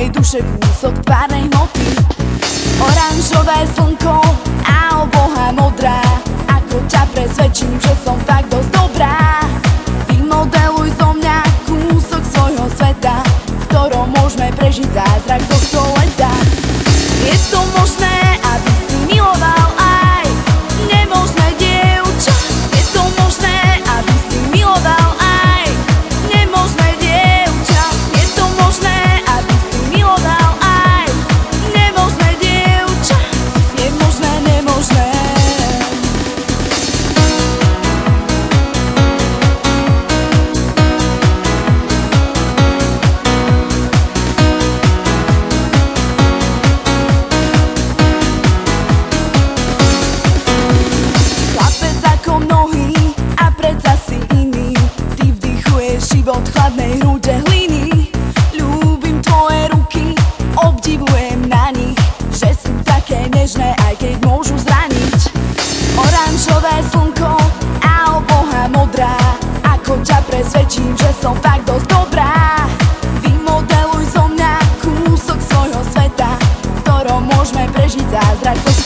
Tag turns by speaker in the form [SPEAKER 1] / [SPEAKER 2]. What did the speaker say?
[SPEAKER 1] mojej duše kúsok tvárnej hmoty. Oranžové slnko a obloha modrá, ako ťa presvedčím, že som tak dosť dobrá. Vymodeluj zo mňa kúsok svojho sveta, v ktorom môžeme prežiť zázrak tohto leta. Je to možné, aby si miloval aj nemožné dievča? Je to možné, aby si miloval aj nemožné dievča? Je to možné, aby si miloval aj nemožné dievča? Je možné, nemožné. Život chladnej hrude hliny. Ľúbim tvoje ruky, obdivujem na nich, že sú také nežné, aj keď môžu zraniť. Oranžové slnko a obloha modrá, ako ťa presvedčím, že som tak dosť dobrá. Vymodeluj zo mňa kúsok svojho sveta, v ktorom môžeme prežiť zázrak.